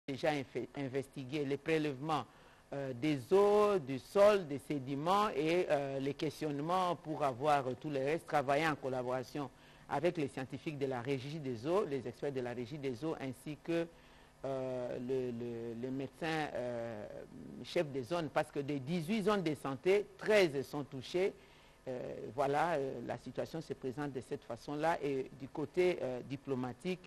déjà investigué les prélèvements des eaux, du sol, des sédiments et les questionnements pour avoir tout le reste, travailler en collaboration avec les scientifiques de la régie des eaux, les experts de la régie des eaux, ainsi que les médecins chefs des zones, parce que des 18 zones de santé, 13 sont touchées. Voilà, la situation se présente de cette façon-là. Et du côté diplomatique,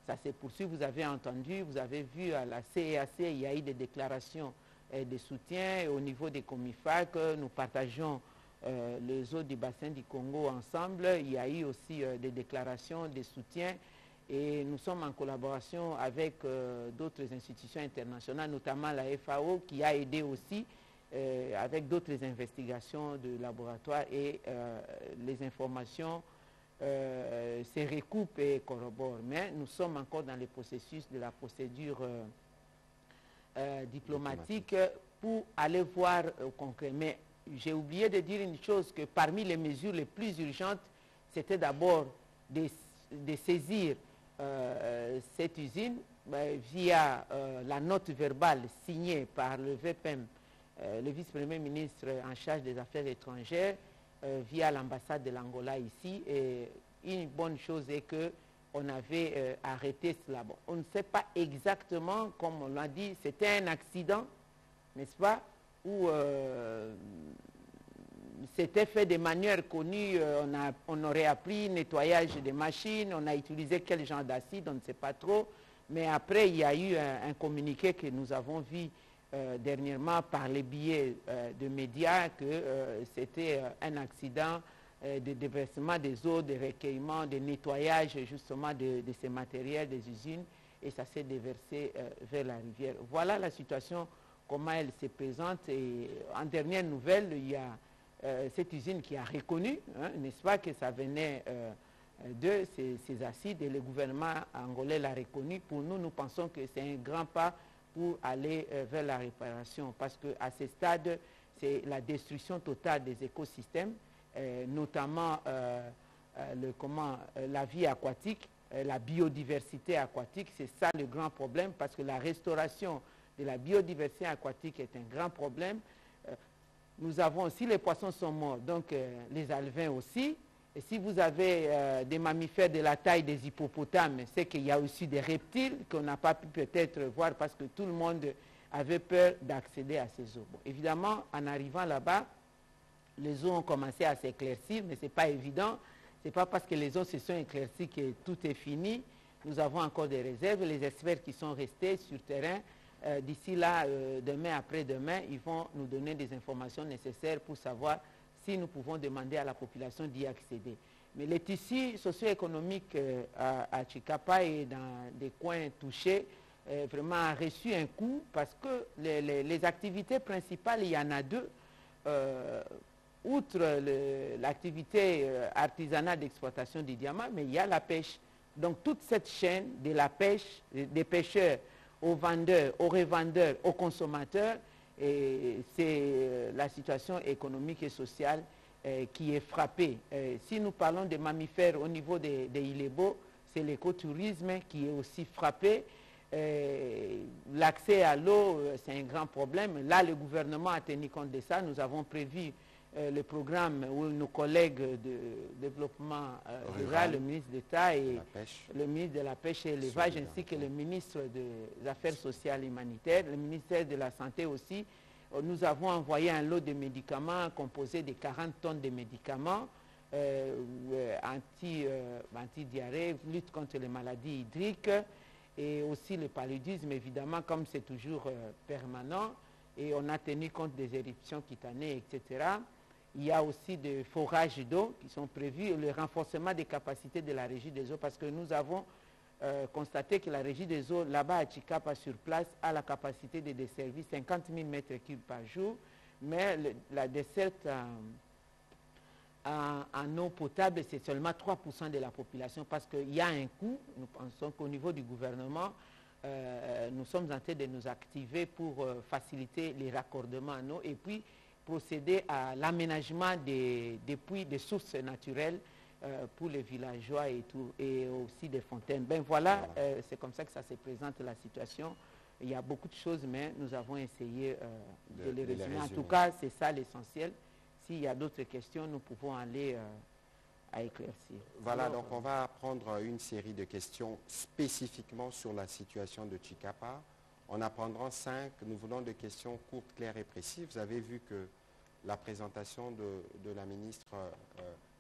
ça se poursuit. Vous avez entendu, vous avez vu à la CEAC, il y a eu des déclarations de soutien au niveau des COMIFAC. Nous partageons les eaux du bassin du Congo ensemble. Il y a eu aussi des déclarations de soutien. Et nous sommes en collaboration avec d'autres institutions internationales, notamment la FAO, qui a aidé aussi avec d'autres investigations de laboratoire, et les informations se recoupent et corroborent. Mais nous sommes encore dans le processus de la procédure diplomatique pour aller voir concret. Mais j'ai oublié de dire une chose, que parmi les mesures les plus urgentes, c'était d'abord de saisir cette usine via la note verbale signée par le VPM, le vice-premier ministre en charge des affaires étrangères, via l'ambassade de l'Angola ici. Et une bonne chose est qu'on avait arrêté cela. Bon, on ne sait pas exactement, comme on l'a dit, c'était un accident, n'est-ce pas, où c'était fait de manière connue. On aurait appris nettoyage des machines, on a utilisé quel genre d'acide, on ne sait pas trop. Mais après, il y a eu un communiqué que nous avons vu dernièrement par les biais de médias que c'était un accident de déversement des eaux, de recueillement, de nettoyage justement de ces matériels des usines, et ça s'est déversé vers la rivière. Voilà la situation, comment elle se présente. Et en dernière nouvelle, il y a cette usine qui a reconnu, hein, n'est-ce pas, que ça venait de ces acides, et le gouvernement angolais l'a reconnu. Pour nous, nous pensons que c'est un grand pas pour aller vers la réparation, parce qu'à ce stade, c'est la destruction totale des écosystèmes, notamment la vie aquatique, la biodiversité aquatique. C'est ça le grand problème, parce que la restauration de la biodiversité aquatique est un grand problème. Nous avons aussi, les poissons sont morts, donc les alevins aussi. Et si vous avez des mammifères de la taille des hippopotames, c'est qu'il y a aussi des reptiles qu'on n'a pas pu peut-être voir parce que tout le monde avait peur d'accéder à ces eaux. Bon, évidemment, en arrivant là-bas, les eaux ont commencé à s'éclaircir, mais ce n'est pas évident. Ce n'est pas parce que les eaux se sont éclaircies que tout est fini. Nous avons encore des réserves. Les experts qui sont restés sur terrain, d'ici là, demain, après-demain, ils vont nous donner des informations nécessaires pour savoir si nous pouvons demander à la population d'y accéder. Mais le tissu socio-économique à Chikapa et dans des coins touchés vraiment a reçu un coup, parce que les activités principales, il y en a deux. Outre l'activité artisanale d'exploitation du diamant, mais il y a la pêche. Donc toute cette chaîne de la pêche, des pêcheurs aux vendeurs, aux revendeurs, aux consommateurs, et c'est la situation économique et sociale qui est frappée. Si nous parlons des mammifères au niveau des Ilebo, c'est l'écotourisme qui est aussi frappé. L'accès à l'eau, c'est un grand problème. Là, le gouvernement a tenu compte de ça. Nous avons prévu le programme où nos collègues de développement rural, le ministre d'État et le ministre de la Pêche et l'Élevage, ainsi que le ministre des Affaires sociales et humanitaires, le ministère de la Santé aussi, nous avons envoyé un lot de médicaments composé de 40 tonnes de médicaments anti-diarrhée, lutte contre les maladies hydriques et aussi le paludisme, évidemment, comme c'est toujours permanent. Et on a tenu compte des éruptions cutanées, etc. Il y a aussi des forages d'eau qui sont prévus, et le renforcement des capacités de la régie des eaux, parce que nous avons constaté que la régie des eaux, là-bas à Chikapa, sur place, a la capacité de desservir 50 000 mètres cubes par jour, mais la desserte en eau potable, c'est seulement 3% de la population, parce qu'il y a un coût. Nous pensons qu'au niveau du gouvernement, nous sommes en train de nous activer pour faciliter les raccordements en eau, et puis procéder à l'aménagement des puits, des sources naturelles pour les villageois et tout, et aussi des fontaines. Ben voilà, c'est comme ça que ça se présente la situation il y a beaucoup de choses, mais nous avons essayé de les résumer. En tout cas, c'est ça l'essentiel. S'il y a d'autres questions, nous pouvons aller à éclaircir. Voilà, alors, donc on va prendre une série de questions spécifiquement sur la situation de Chikapa. On en prendra 5. Nous voulons des questions courtes, claires et précises. Vous avez vu que la présentation de la ministre,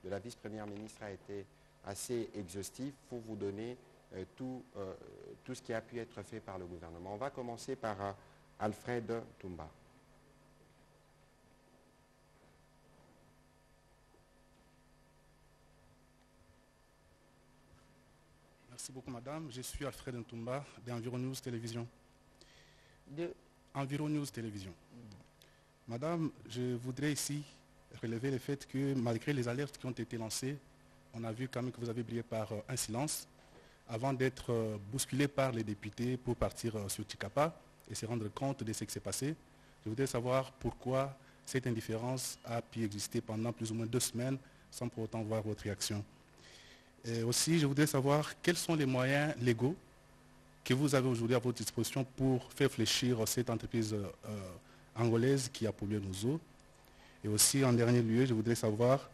de la vice-première ministre a été assez exhaustive pour vous donner tout ce qui a pu être fait par le gouvernement. On va commencer par Alfred Toumba. Merci beaucoup, madame. Je suis Alfred Ntumba d'Environ News Télévision. Environ News Télévision. Madame, je voudrais ici relever le fait que malgré les alertes qui ont été lancées, on a vu quand même que vous avez brillé par un silence avant d'être bousculé par les députés pour partir sur Chikapa et se rendre compte de ce qui s'est passé. Je voudrais savoir pourquoi cette indifférence a pu exister pendant plus ou moins 2 semaines sans pour autant voir votre réaction. Et aussi, je voudrais savoir quels sont les moyens légaux que vous avez aujourd'hui à votre disposition pour faire fléchir cette entreprise angolaise qui a pollué nos eaux. Et aussi, en dernier lieu, je voudrais savoir,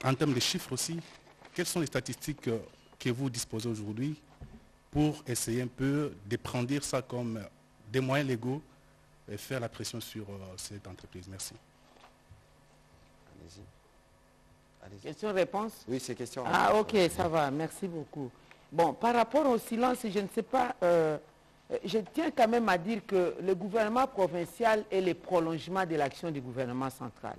en termes de chiffres aussi, quelles sont les statistiques que vous disposez aujourd'hui pour essayer un peu de prendre ça comme des moyens légaux et faire la pression sur cette entreprise. Merci. Allez-y. Question-réponse? Oui, c'est question. Ah, ok, ça va, merci beaucoup. Bon, par rapport au silence, je ne sais pas, je tiens quand même à dire que le gouvernement provincial est le prolongement de l'action du gouvernement central.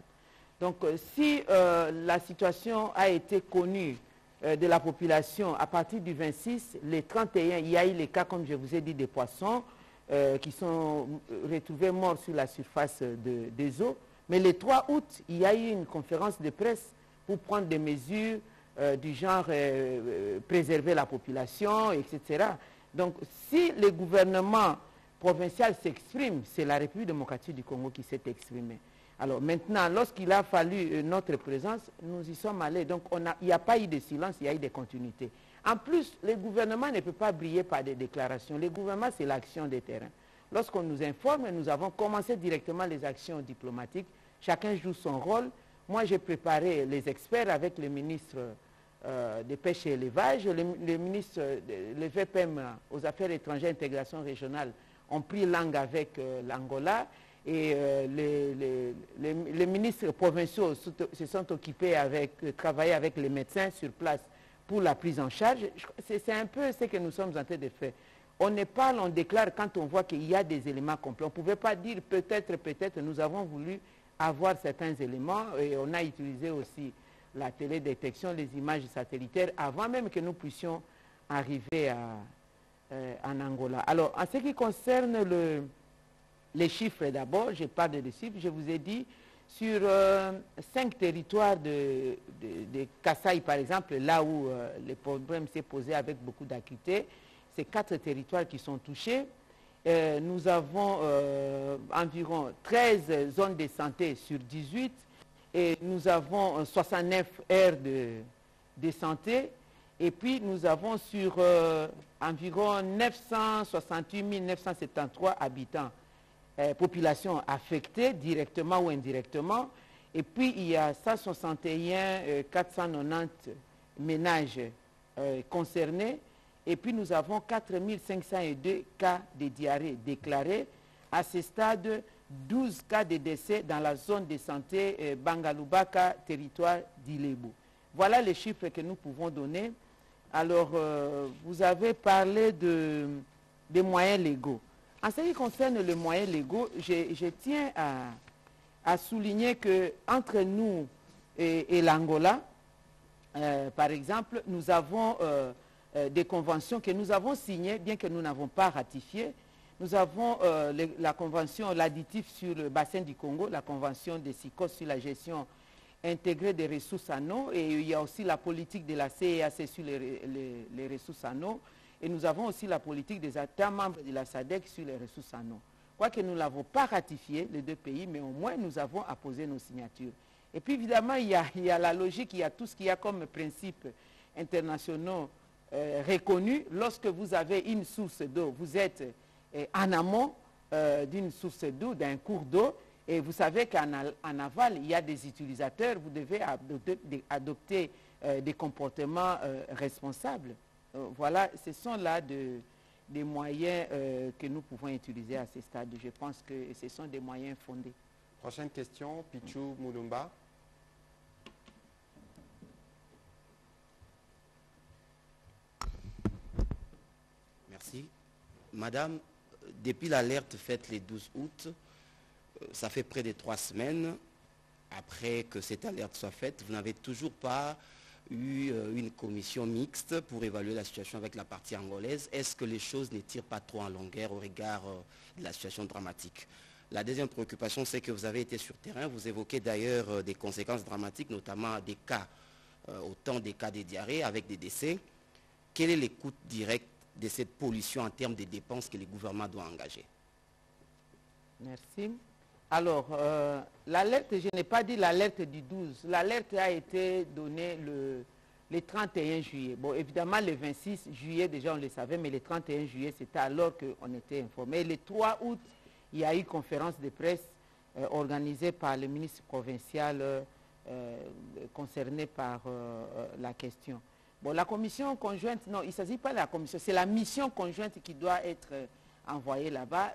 Donc, si la situation a été connue de la population à partir du 26, les 31, il y a eu les cas, comme je vous ai dit, des poissons qui sont retrouvés morts sur la surface des eaux. Mais le 3 août, il y a eu une conférence de presse pour prendre des mesures du genre préserver la population, etc. Donc, si le gouvernement provincial s'exprime, c'est la République démocratique du Congo qui s'est exprimée. Alors maintenant, lorsqu'il a fallu notre présence, nous y sommes allés. Donc, il n'y a pas eu de silence, il y a eu des continuités. En plus, le gouvernement ne peut pas briller par des déclarations. Le gouvernement, c'est l'action des terrains. Lorsqu'on nous informe, nous avons commencé directement les actions diplomatiques. Chacun joue son rôle. Moi, j'ai préparé les experts avec le ministre des Pêches et Élevage, le ministre, le VPM aux Affaires étrangères et intégration régionale ont pris langue avec l'Angola et les ministres provinciaux se sont occupés travailler avec les médecins sur place pour la prise en charge. C'est un peu ce que nous sommes en train de faire. On ne parle, on déclare quand on voit qu'il y a des éléments complets. On ne pouvait pas dire peut-être, nous avons voulu avoir certains éléments et on a utilisé aussi la télédétection, les images satellitaires avant même que nous puissions arriver en Angola. Alors, en ce qui concerne les chiffres d'abord, je parle des chiffres, je vous ai dit, sur 5 territoires de Kasaï par exemple, là où le problème s'est posé avec beaucoup d'acuité, c'est 4 territoires qui sont touchés. Nous avons environ 13 zones de santé sur 18 et nous avons 69 aires de santé et puis nous avons sur environ 968 973 habitants, population affectée directement ou indirectement, et puis il y a 161 490 ménages concernés. Et puis nous avons 4502 cas de diarrhée déclarés. À ce stade, 12 cas de décès dans la zone de santé Bangalubaka, territoire d'Ilebo. Voilà les chiffres que nous pouvons donner. Alors, vous avez parlé des moyens légaux. En ce qui concerne les moyens légaux, je tiens à souligner qu'entre nous et l'Angola, par exemple, nous avons des conventions que nous avons signées, bien que nous n'avons pas ratifiées. Nous avons la convention, l'additif sur le bassin du Congo, la convention des SICOS sur la gestion intégrée des ressources en eau, et il y a aussi la politique de la CEAC sur les ressources en eau, et nous avons aussi la politique des États membres de la SADC sur les ressources en eau. Quoique nous ne l'avons pas ratifié, les 2 pays, mais au moins nous avons apposé nos signatures. Et puis évidemment, il y a la logique, il y a tout ce qu'il y a comme principes internationaux reconnu. Lorsque vous avez une source d'eau, vous êtes en amont d'une source d'eau, d'un cours d'eau, et vous savez qu'en aval, il y a des utilisateurs, vous devez adopter des comportements responsables. Voilà, ce sont là des moyens que nous pouvons utiliser à ce stade. Je pense que ce sont des moyens fondés. Prochaine question, Pichou Moulumba. Merci. Madame, depuis l'alerte faite le 12 août, ça fait près de 3 semaines après que cette alerte soit faite, vous n'avez toujours pas eu une commission mixte pour évaluer la situation avec la partie angolaise. Est-ce que les choses ne tirent pas trop en longueur au regard de la situation dramatique? La deuxième préoccupation, c'est que vous avez été sur terrain. Vous évoquez d'ailleurs des conséquences dramatiques, notamment des cas, autant des cas de diarrhée avec des décès. Quel est le coût direct de cette pollution en termes de dépenses que le gouvernement doit engager? Merci. Alors, l'alerte, je n'ai pas dit l'alerte du 12. L'alerte a été donnée le 31 juillet. Bon, évidemment, le 26 juillet, déjà, on le savait, mais le 31 juillet, c'était alors qu'on était informé. Le 3 août, il y a eu conférence de presse organisée par le ministre provincial concerné par la question. Bon, la commission conjointe, non, il ne s'agit pas de la commission, c'est la mission conjointe qui doit être envoyée là-bas.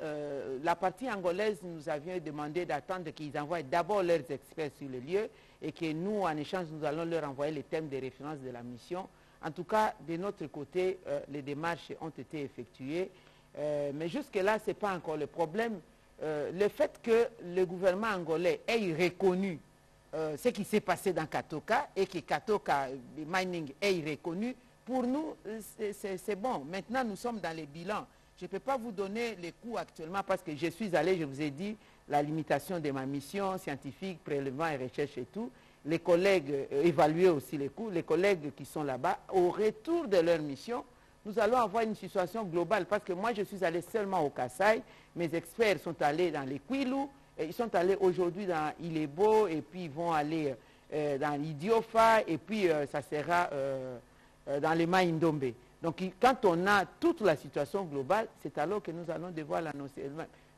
La partie angolaise nous avions demandé d'attendre qu'ils envoient d'abord leurs experts sur le lieu et que nous, en échange, nous allons leur envoyer les thèmes de référence de la mission. En tout cas, de notre côté, les démarches ont été effectuées. Mais jusque-là, ce n'est pas encore le problème. Le fait que le gouvernement angolais ait reconnu ce qui s'est passé dans Katoka et que Katoka Mining ait reconnu, pour nous, c'est bon. Maintenant, nous sommes dans les bilans. Je ne peux pas vous donner les coûts actuellement parce que je suis allé, je vous ai dit, la limitation de ma mission scientifique, prélèvement et recherche et tout. Les collègues évaluaient aussi les coûts. Les collègues qui sont là-bas, au retour de leur mission, nous allons avoir une situation globale parce que moi, je suis allé seulement au Kasaï. Mes experts sont allés dans les Kwilu. Ils sont allés aujourd'hui dans Ilebo et puis ils vont aller dans Idiofa et puis ça sera dans les Maïndombe. Donc quand on a toute la situation globale, c'est alors que nous allons devoir l'annoncer.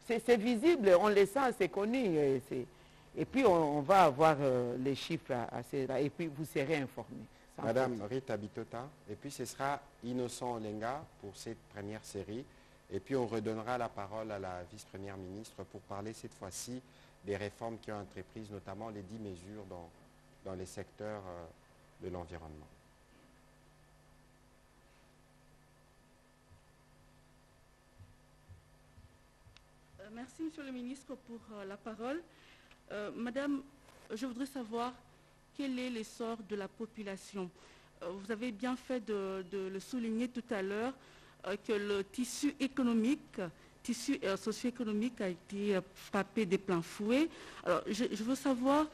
C'est visible, on le sent, c'est connu. Et puis on va avoir les chiffres et puis vous serez informés. Madame Rita Bitota, et puis ce sera Innocent Olenga pour cette première série. Et puis on redonnera la parole à la vice-première ministre pour parler cette fois-ci des réformes qui ont entreprises, notamment les 10 mesures dans les secteurs de l'environnement. Merci, Monsieur le ministre, pour la parole. Madame, je voudrais savoir quel est l'essor de la population. Vous avez bien fait de le souligner tout à l'heure, que le tissu économique, tissu socio-économique a été frappé de plein fouet. Alors, je veux savoir,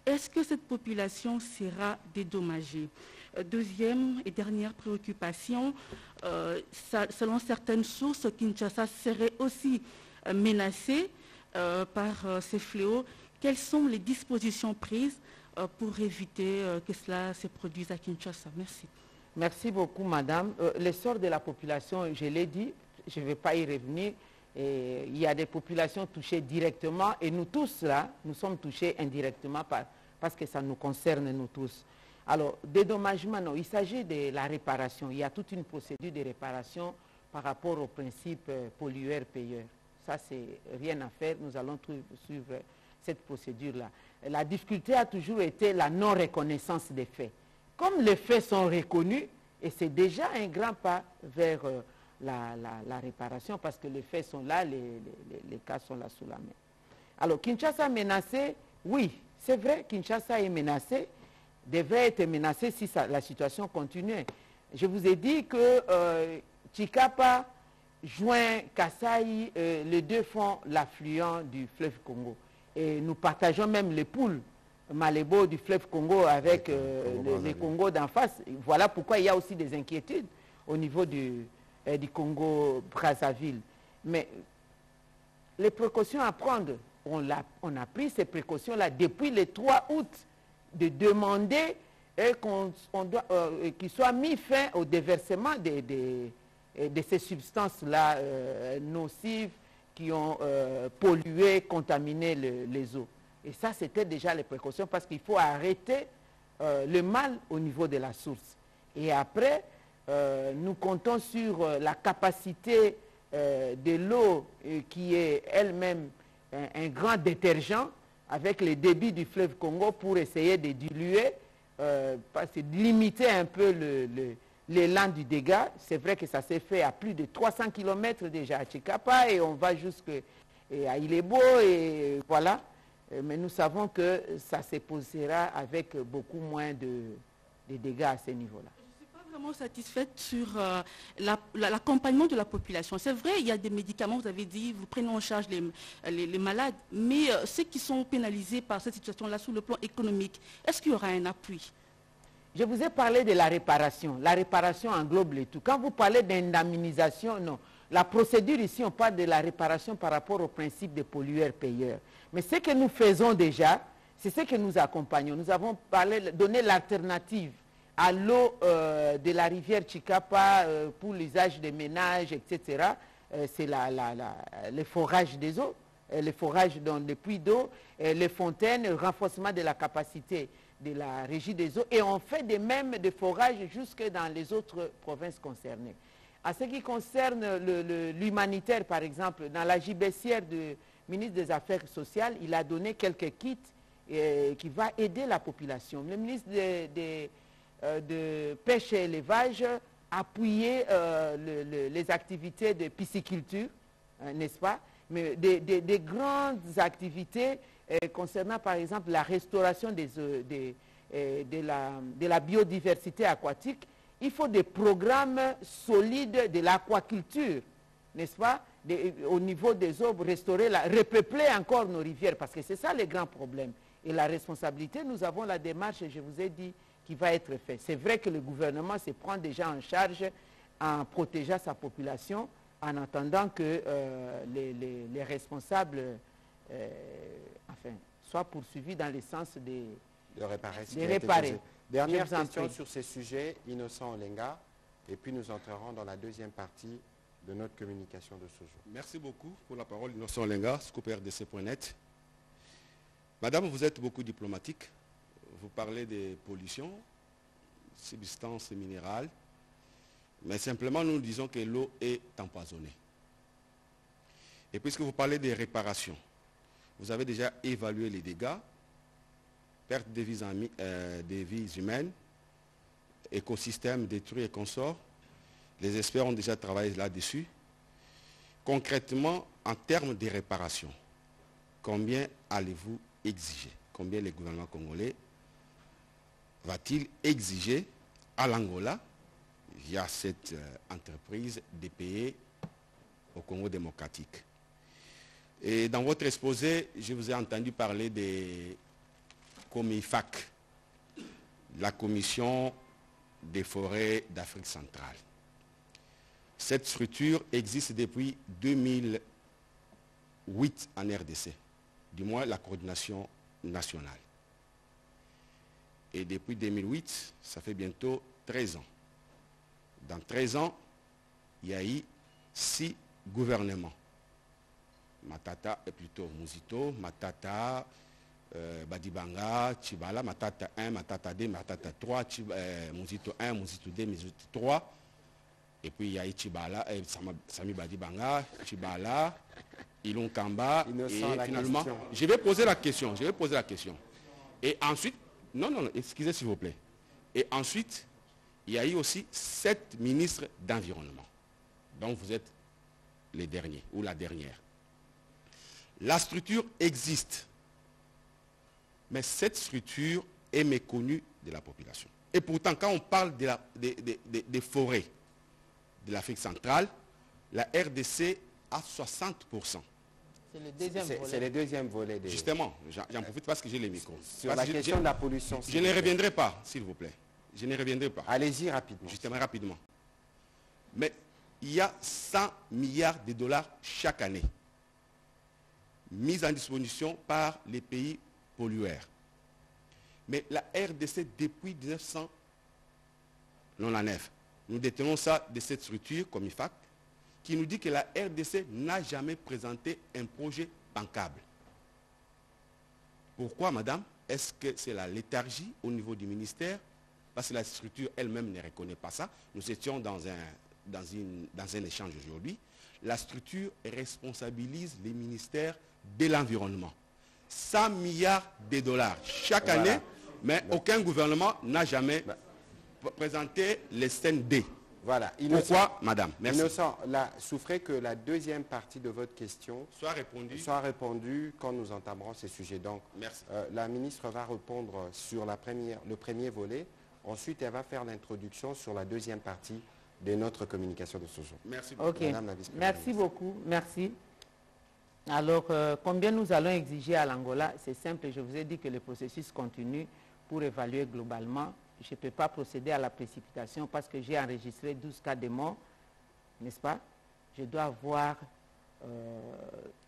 est-ce que cette population sera dédommagée? Deuxième et dernière préoccupation, selon certaines sources, Kinshasa serait aussi menacée par ces fléaux. Quelles sont les dispositions prises pour éviter que cela se produise à Kinshasa? Merci. Merci beaucoup, madame. L'essor de la population, je l'ai dit, je ne vais pas y revenir. Il y a des populations touchées directement et nous tous, là, nous sommes touchés indirectement parce que ça nous concerne, nous tous. Alors, dédommagement, non, il s'agit de la réparation. Il y a toute une procédure de réparation par rapport au principe pollueur-payeur. Ça, c'est rien à faire. Nous allons suivre cette procédure-là. La difficulté a toujours été la non-reconnaissance des faits. Comme les faits sont reconnus, et c'est déjà un grand pas vers la réparation, parce que les faits sont là, les cas sont là sous la main. Alors, Kinshasa menacé, oui, c'est vrai, Kinshasa est menacé, devrait être menacé si la situation continuait. Je vous ai dit que Tshikapa joint Kasaï, les deux font l'affluent du fleuve Congo. Et nous partageons même les poules Malébo du fleuve Congo avec les Congo d'en face. Voilà pourquoi il y a aussi des inquiétudes au niveau du Congo-Brazzaville. Mais les précautions à prendre, on a pris ces précautions-là depuis le 3 août de demander et qu'il soit mis fin au déversement de ces substances-là nocives qui ont pollué, contaminé les eaux. Et ça, c'était déjà les précautions parce qu'il faut arrêter le mal au niveau de la source. Et après, nous comptons sur la capacité de l'eau qui est elle-même un grand détergent avec les débits du fleuve Congo pour essayer de diluer, de limiter un peu l'élan du dégât. C'est vrai que ça s'est fait à plus de 300 km déjà à Chikapa et on va jusqu'à Ilebo et voilà. Mais nous savons que ça se posera avec beaucoup moins de dégâts à ce niveau-là. Je ne suis pas vraiment satisfaite sur l'accompagnement de la population. C'est vrai, il y a des médicaments, vous avez dit, vous prenez en charge les malades, mais ceux qui sont pénalisés par cette situation-là sur le plan économique, est-ce qu'il y aura un appui? Je vous ai parlé de la réparation. La réparation englobe le tout. Quand vous parlez d'indemnisation, non. La procédure ici, on parle de la réparation par rapport au principe de pollueur-payeur. Mais ce que nous faisons déjà, c'est ce que nous accompagnons. Nous avons donné l'alternative à l'eau de la rivière Chikapa pour l'usage des ménages, etc. C'est le forage des eaux, le forage dans les puits d'eau, les fontaines, le renforcement de la capacité de la régie des eaux. Et on fait de même de forage jusque dans les autres provinces concernées. En ce qui concerne l'humanitaire, par exemple, dans la gibecière du ministre des Affaires sociales, il a donné quelques kits qui vont aider la population. Le ministre de Pêche et Élevage a appuyé les activités de pisciculture, n'est-ce pas? Mais des grandes activités concernant, par exemple, la restauration de la biodiversité aquatique. Il faut des programmes solides de l'aquaculture, n'est-ce pas, au niveau des eaux, restaurer, repeupler encore nos rivières, parce que c'est ça le grand problème. Et la responsabilité, nous avons la démarche, je vous ai dit, qui va être faite. C'est vrai que le gouvernement se prend déjà en charge en protégeant sa population, en attendant que les responsables soient poursuivis dans le sens de réparer. Dernière question sur ces sujets, Innocent Olenga, et puis nous entrerons dans la deuxième partie de notre communication de ce jour. Merci beaucoup pour la parole, Innocent Olenga, Scoop RDC.net. Madame, vous êtes beaucoup diplomatique. Vous parlez des pollutions, substances minérales, mais simplement nous disons que l'eau est empoisonnée. Et puisque vous parlez des réparations, vous avez déjà évalué les dégâts, perte des vies humaines, écosystèmes détruits et consorts. Les experts ont déjà travaillé là-dessus. Concrètement, en termes de réparation, combien allez-vous exiger? Combien le gouvernement congolais va-t-il exiger à l'Angola, via cette entreprise, de payer au Congo démocratique? Et dans votre exposé, je vous ai entendu parler des COMIFAC, la Commission des forêts d'Afrique centrale. Cette structure existe depuis 2008 en RDC, du moins la coordination nationale. Et depuis 2008, ça fait bientôt 13 ans. Dans 13 ans, il y a eu 6 gouvernements. Matata, plutôt Muzito, Matata, Badibanga, Chibala, Matata 1, Matata 2, Matata 3, Muzito 1, Muzito 2, Muzito 3. Et puis il y a eu Chibala, Sami Badibanga, Chibala, Ilon Kamba. Et finalement, je vais poser la question. Et ensuite, non, excusez s'il vous plaît. Et ensuite, il y a eu aussi 7 ministres d'environnement. Donc vous êtes les derniers ou la dernière. La structure existe. Mais cette structure est méconnue de la population. Et pourtant, quand on parle des forêts de l'Afrique centrale, la RDC a 60%. C'est le deuxième volet. C'est le deuxième volet. Justement, j'en profite parce que j'ai les micros. Sur la question de la pollution. Je ne reviendrai pas, s'il vous plaît. Je ne reviendrai pas. Allez-y rapidement. Justement, rapidement. Mais il y a 100 milliards de dollars chaque année mis en disposition par les pays pollueurs. Mais la RDC, depuis 1999, nous détenons ça de cette structure comme IFAC, qui nous dit que la RDC n'a jamais présenté un projet bancable. Pourquoi, madame? Est-ce que c'est la léthargie au niveau du ministère? Parce que la structure elle-même ne reconnaît pas ça. Nous étions dans un échange aujourd'hui. La structure responsabilise les ministères de l'environnement. 100 milliards de dollars chaque année, mais aucun gouvernement n'a jamais présenté les CND. Voilà. Pourquoi, madame? Merci. Innocent, souffrez que la deuxième partie de votre question soit répondue quand nous entamerons ces sujets. Donc, merci. La ministre va répondre sur le premier volet. Ensuite, elle va faire l'introduction sur la deuxième partie de notre communication de ce jour. Merci beaucoup. Okay. Merci beaucoup. Merci. Alors, combien nous allons exiger à l'Angola? C'est simple, je vous ai dit que le processus continue pour évaluer globalement. Je ne peux pas procéder à la précipitation parce que j'ai enregistré 12 cas de mort, n'est-ce pas? Je dois avoir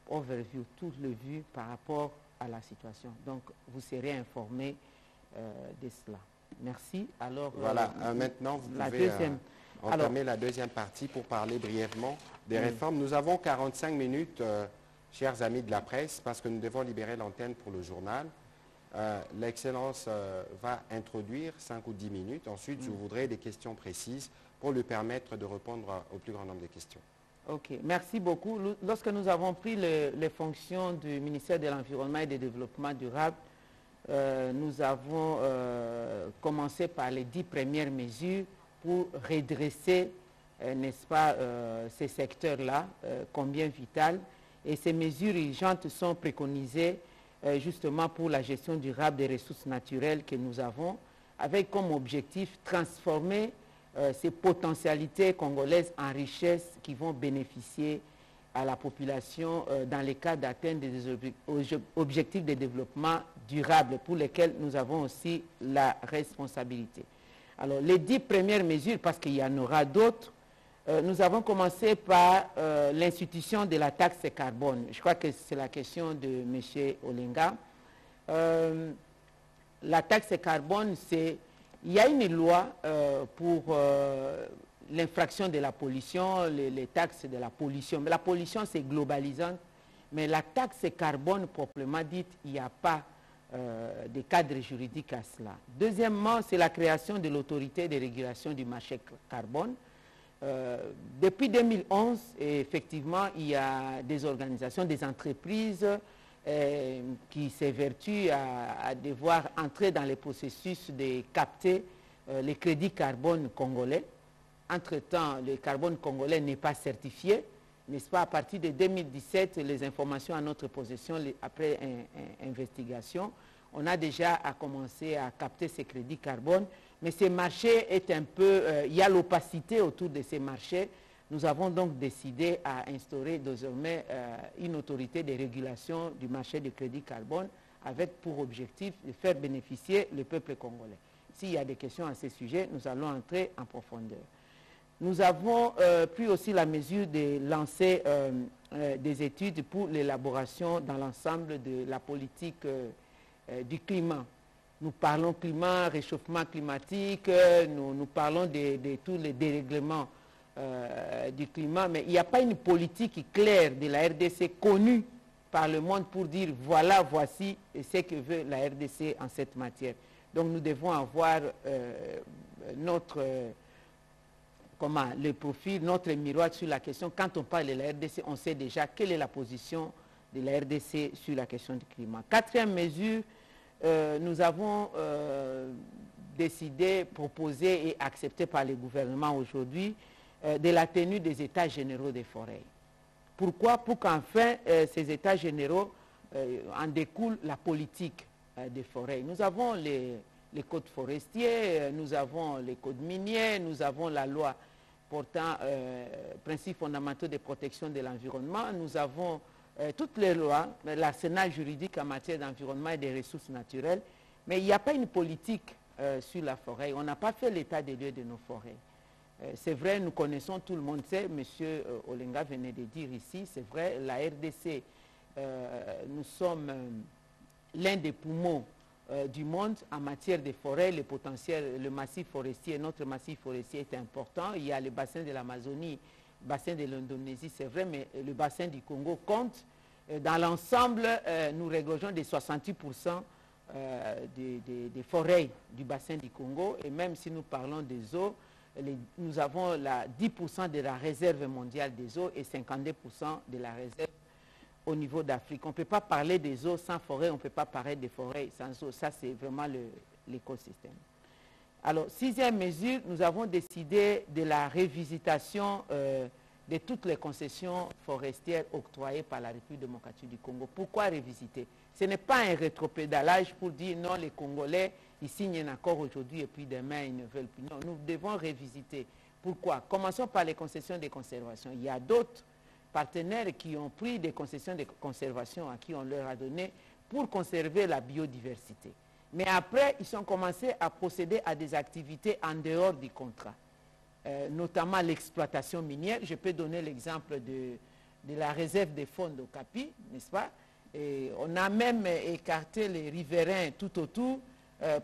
overview, tout le vu par rapport à la situation. Donc, vous serez informés de cela. Merci. Alors, voilà, maintenant, vous pouvez entamer la deuxième partie pour parler brièvement des réformes. Nous avons 45 minutes, chers amis de la presse, parce que nous devons libérer l'antenne pour le journal. L'Excellence va introduire 5 ou 10 minutes. Ensuite, je voudrais des questions précises pour lui permettre de répondre au plus grand nombre de questions. Ok, merci beaucoup. Lorsque nous avons pris les fonctions du ministère de l'Environnement et du Développement durable, nous avons commencé par les 10 premières mesures pour redresser, n'est-ce pas, ces secteurs-là, combien vital. Et ces mesures urgentes sont préconisées justement pour la gestion durable des ressources naturelles que nous avons, avec comme objectif transformer ces potentialités congolaises en richesses qui vont bénéficier à la population dans le cadre d'atteindre des objectifs de développement durable pour lesquels nous avons aussi la responsabilité. Alors, les 10 premières mesures, parce qu'il y en aura d'autres, nous avons commencé par l'institution de la taxe carbone. Je crois que c'est la question de M. Olenga. La taxe carbone, il y a une loi pour l'infraction de la pollution, les taxes de la pollution. Mais la pollution, c'est globalisant. Mais la taxe carbone, proprement dite, il n'y a pas de cadre juridique à cela. Deuxièmement, c'est la création de l'autorité de régulation du marché carbone. Depuis 2011, effectivement, il y a des organisations, des entreprises qui s'évertuent à devoir entrer dans le processus de capter les crédits carbone congolais. Entre-temps, le carbone congolais n'est pas certifié, n'est-ce pas? À partir de 2017, les informations à notre possession, après investigation, on a déjà commencé à capter ces crédits carbone. Mais ces marchés est un peu, il y a l'opacité autour de ces marchés. Nous avons donc décidé à instaurer désormais une autorité de régulation du marché de crédit carbone avec pour objectif de faire bénéficier le peuple congolais. S'il y a des questions à ce sujet, nous allons entrer en profondeur. Nous avons pris aussi la mesure de lancer des études pour l'élaboration dans l'ensemble de la politique du climat. Nous parlons climat, réchauffement climatique, nous parlons de tous les dérèglements du climat, mais il n'y a pas une politique claire de la RDC connue par le monde pour dire voilà, voici ce que veut la RDC en cette matière. Donc nous devons avoir le profil, notre miroir sur la question. Quand on parle de la RDC, on sait déjà quelle est la position de la RDC sur la question du climat. Quatrième mesure, nous avons décidé, proposé et accepté par le gouvernement aujourd'hui de la tenue des états généraux des forêts. Pourquoi? Pour qu'enfin ces états généraux en découle la politique des forêts. Nous avons les codes forestiers, nous avons les codes miniers, nous avons la loi portant principes fondamentaux de protection de l'environnement, nous avons toutes les lois, l'arsenal juridique en matière d'environnement et des ressources naturelles, mais il n'y a pas une politique sur la forêt. On n'a pas fait l'état des lieux de nos forêts. C'est vrai, nous connaissons, tout le monde sait, M. Olenga venait de dire ici, c'est vrai, la RDC, nous sommes l'un des poumons du monde en matière de forêt. Le potentiel, le massif forestier, notre massif forestier est important. Il y a le bassin de l'Amazonie, le bassin de l'Indonésie, c'est vrai, mais le bassin du Congo compte. Dans l'ensemble, nous regorgeons des 68% des forêts du bassin du Congo. Et même si nous parlons des eaux, nous avons 10% de la réserve mondiale des eaux et 52% de la réserve au niveau d'Afrique. On ne peut pas parler des eaux sans forêt, on ne peut pas parler des forêts sans eau. Ça, c'est vraiment l'écosystème. Alors, 6e mesure, nous avons décidé de la révisitation de toutes les concessions forestières octroyées par la République démocratique du Congo. Pourquoi révisiter? Ce n'est pas un rétropédalage pour dire non, les Congolais, ils signent un accord aujourd'hui et puis demain, ils ne veulent plus. Non, nous devons révisiter. Pourquoi? Commençons par les concessions de conservation. Il y a d'autres partenaires qui ont pris des concessions de conservation à qui on leur a donné pour conserver la biodiversité. Mais après, ils ont commencé à procéder à des activités en dehors du contrat, notamment l'exploitation minière. Je peux donner l'exemple de la réserve des fonds d'Okapi, n'est-ce pas? Et on a même écarté les riverains tout autour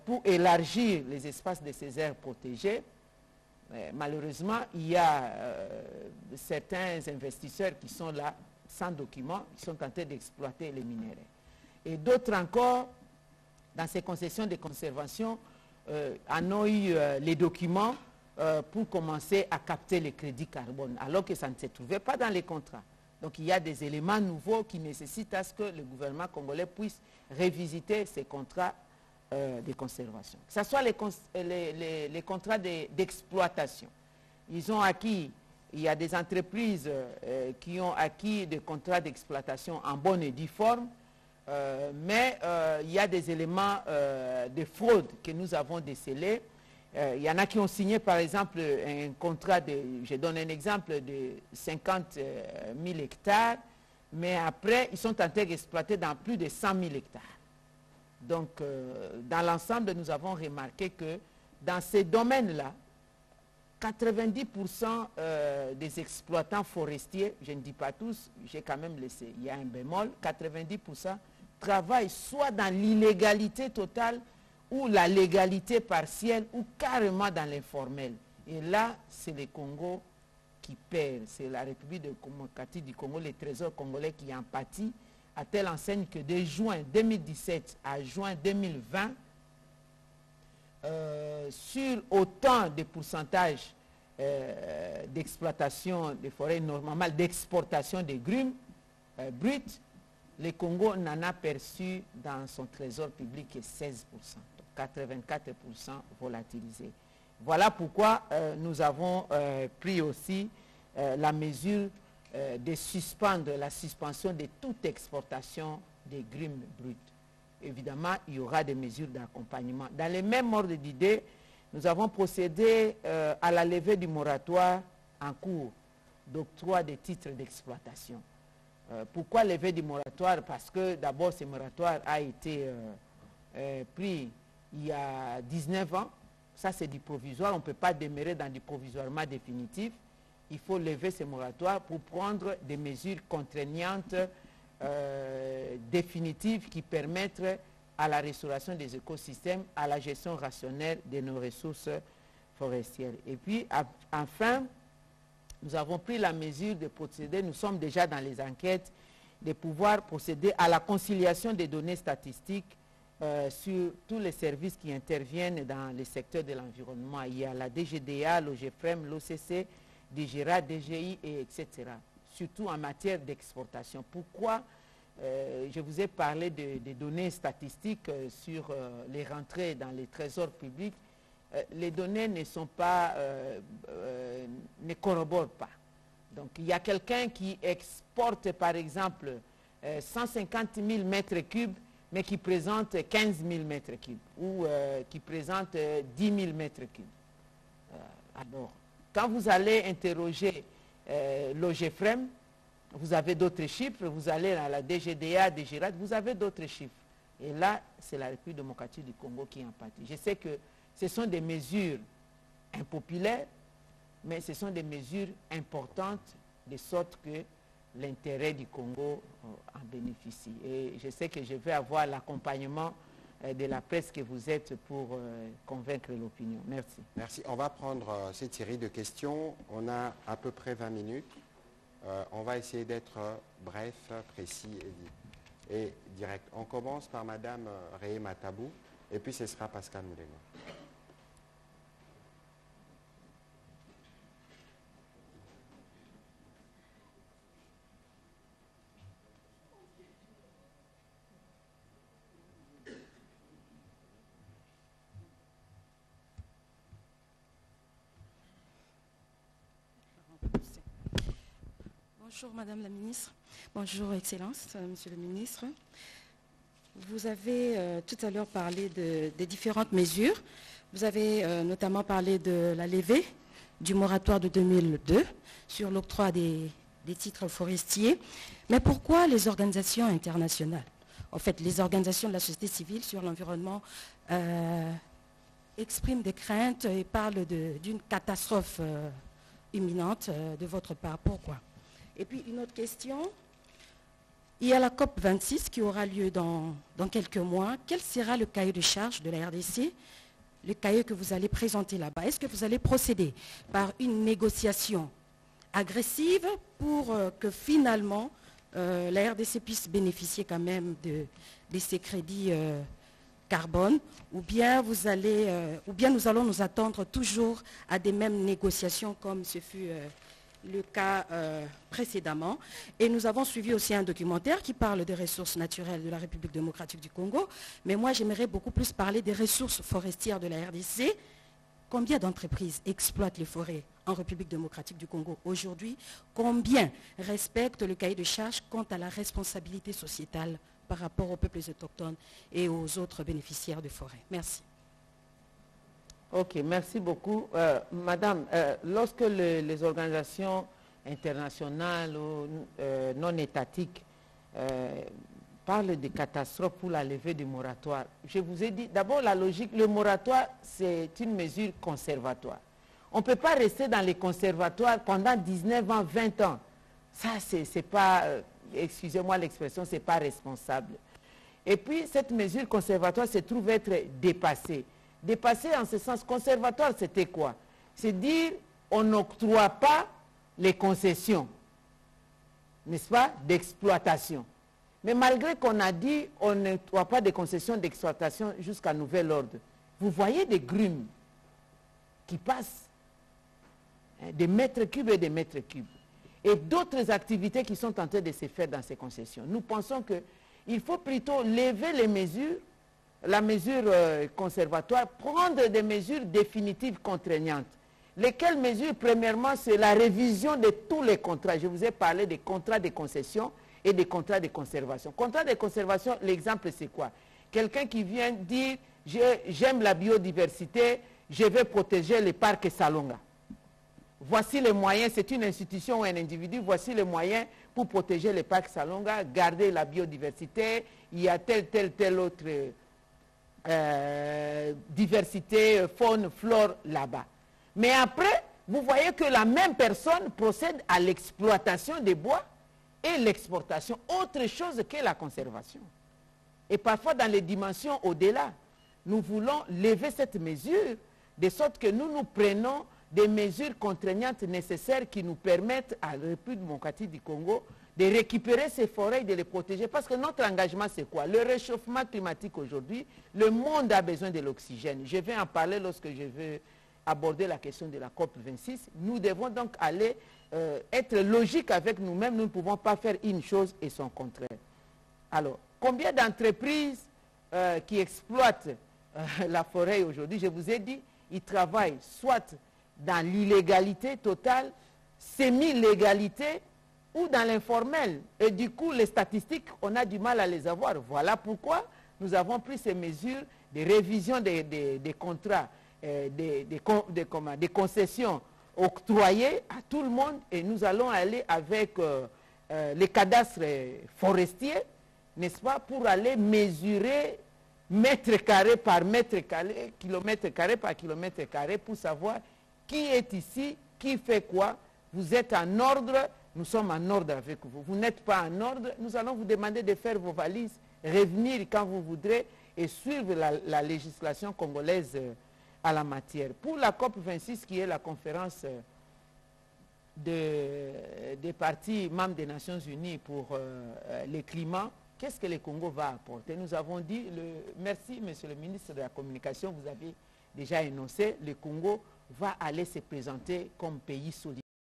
pour élargir les espaces de ces aires protégées. Malheureusement, il y a certains investisseurs qui sont là sans documents, qui sont tentés d'exploiter les minéraux. Et d'autres encore, dans ces concessions de conservation, en ont eu les documents pour commencer à capter les crédits carbone, alors que ça ne se trouvait pas dans les contrats. Donc il y a des éléments nouveaux qui nécessitent à ce que le gouvernement congolais puisse révisiter ces contrats de conservation. Que ce soit les contrats d'exploitation. Ils ont acquis, il y a des entreprises qui ont acquis des contrats d'exploitation en bonne et due forme, mais il y a des éléments de fraude que nous avons décelés. Il y en a qui ont signé par exemple un contrat je donne un exemple, de 50 000 hectares, mais après ils sont tentés d'exploiter dans plus de 100 000 hectares. Donc, dans l'ensemble, nous avons remarqué que dans ces domaines-là, 90% des exploitants forestiers, je ne dis pas tous, j'ai quand même laissé, il y a un bémol, 90% travaillent soit dans l'illégalité totale ou la légalité partielle ou carrément dans l'informel. Et là, c'est le Congo qui perd, c'est la République démocratique du Congo, le Trésor congolais qui en pâtit, à telle enseigne que de juin 2017 à juin 2020, sur autant de pourcentages d'exploitation des forêts normales, d'exportation des grumes brutes, le Congo n'en a perçu dans son trésor public que 16%, donc 84% volatilisés. Voilà pourquoi nous avons pris aussi la mesure de suspendre la suspension de toute exportation des grumes brutes. Évidemment, il y aura des mesures d'accompagnement. Dans le même ordre d'idée, nous avons procédé à la levée du moratoire en cours d'octroi des titres d'exploitation. Pourquoi lever du moratoire? Parce que d'abord, ce moratoire a été pris il y a 19 ans. Ça, c'est du provisoire. On ne peut pas demeurer dans du provisoirement définitif. Il faut lever ces moratoires pour prendre des mesures contraignantes définitives qui permettent à la restauration des écosystèmes, à la gestion rationnelle de nos ressources forestières. Et puis, enfin, nous avons pris la mesure de procéder, nous sommes déjà dans les enquêtes, de pouvoir procéder à la conciliation des données statistiques sur tous les services qui interviennent dans le secteur de l'environnement. Il y a la DGDA, l'OGFREM, l'OCC, DGRA, DGI, etc. Surtout en matière d'exportation. Pourquoi je vous ai parlé des données statistiques sur les rentrées dans les trésors publics? Les données ne sont pas, ne corroborent pas. Donc il y a quelqu'un qui exporte par exemple 150 000 mètres cubes, mais qui présente 15 000 mètres cubes, ou qui présente 10 000 mètres cubes. Alors, quand vous allez interroger l'OGFREM, vous avez d'autres chiffres, vous allez à la DGDA, DGRAT, vous avez d'autres chiffres. Et là, c'est la République démocratique du Congo qui en pâtit. Je sais que ce sont des mesures impopulaires, mais ce sont des mesures importantes, de sorte que l'intérêt du Congo en bénéficie. Et je sais que je vais avoir l'accompagnement de la presse que vous êtes pour convaincre l'opinion. Merci. Merci. On va prendre cette série de questions. On a à peu près 20 minutes. On va essayer d'être bref, précis et direct. On commence par Madame Réé Matabou et puis ce sera Pascal Moulengo. Bonjour Madame la Ministre, bonjour Excellence, Monsieur le Ministre. Vous avez tout à l'heure parlé des différentes mesures. Vous avez notamment parlé de la levée du moratoire de 2002 sur l'octroi des titres forestiers. Mais pourquoi les organisations internationales, en fait les organisations de la société civile sur l'environnement expriment des craintes et parlent d'une catastrophe imminente de votre part? Pourquoi? Et puis une autre question, il y a la COP 26 qui aura lieu dans quelques mois. Quel sera le cahier de charge de la RDC, le cahier que vous allez présenter là-bas? Est-ce que vous allez procéder par une négociation agressive pour que finalement la RDC puisse bénéficier quand même de ces crédits carbone, ou bien nous allons nous attendre toujours à des mêmes négociations comme ce fut le cas précédemment. Et nous avons suivi aussi un documentaire qui parle des ressources naturelles de la République démocratique du Congo. Mais moi, j'aimerais beaucoup plus parler des ressources forestières de la RDC. Combien d'entreprises exploitent les forêts en République démocratique du Congo aujourd'hui? Combien respectent le cahier de charge quant à la responsabilité sociétale par rapport aux peuples autochtones et aux autres bénéficiaires de forêts? Merci. Ok, merci beaucoup. Madame, lorsque les organisations internationales ou non étatiques parlent de catastrophes pour la levée du moratoire, je vous ai dit, d'abord la logique, le moratoire, c'est une mesure conservatoire. On ne peut pas rester dans les conservatoires pendant 19 ans, 20 ans. Ça, c'est pas, excusez-moi l'expression, c'est pas responsable. Et puis, cette mesure conservatoire se trouve être dépassée. Dépassé en ce sens conservatoire, c'était quoi? C'est dire on n'octroie pas les concessions, n'est-ce pas, d'exploitation. Mais malgré qu'on a dit on n'octroie pas de concessions d'exploitation jusqu'à nouvel ordre, vous voyez des grumes qui passent, hein, des mètres cubes et des mètres cubes. Et d'autres activités qui sont en train de se faire dans ces concessions. Nous pensons qu'il faut plutôt lever les mesures, la mesure conservatoire, prendre des mesures définitives contraignantes. Lesquelles mesures? Premièrement, c'est la révision de tous les contrats. Je vous ai parlé des contrats de concession et des contrats de conservation. Contrat de conservation, l'exemple c'est quoi? Quelqu'un qui vient dire j'aime la biodiversité, je vais protéger les parcs Salonga. Voici les moyens, c'est une institution ou un individu, voici les moyens pour protéger les parcs Salonga, garder la biodiversité, il y a telle autre diversité, faune, flore là-bas. Mais après, vous voyez que la même personne procède à l'exploitation des bois et l'exportation, autre chose que la conservation. Et parfois dans les dimensions au-delà, nous voulons lever cette mesure de sorte que nous prenons des mesures contraignantes nécessaires qui nous permettent à la République démocratique du Congo de récupérer ces forêts et de les protéger. Parce que notre engagement, c'est quoi? Le réchauffement climatique aujourd'hui, le monde a besoin de l'oxygène. Je vais en parler lorsque je vais aborder la question de la COP 26. Nous devons donc aller être logiques avec nous-mêmes. Nous ne pouvons pas faire une chose et son contraire. Alors, combien d'entreprises qui exploitent la forêt aujourd'hui? Je vous ai dit, ils travaillent soit dans l'illégalité totale, semi-légalité, ou dans l'informel. Et du coup, les statistiques, on a du mal à les avoir. Voilà pourquoi nous avons pris ces mesures de révision des contrats, des concessions octroyées à tout le monde. Et nous allons aller avec les cadastres forestiers, n'est-ce pas, pour aller mesurer mètre carré par mètre carré, kilomètre carré par kilomètre carré, pour savoir qui est ici, qui fait quoi. Vous êtes en ordre, nous sommes en ordre avec vous. Vous n'êtes pas en ordre, nous allons vous demander de faire vos valises, revenir quand vous voudrez et suivre la législation congolaise à la matière. Pour la COP26, qui est la conférence des partis membres des Nations Unies pour le climat, qu'est-ce que le Congo va apporter? Nous avons dit, merci Monsieur le ministre de la Communication, vous avez déjà énoncé, le Congo va aller se présenter comme pays solidaire.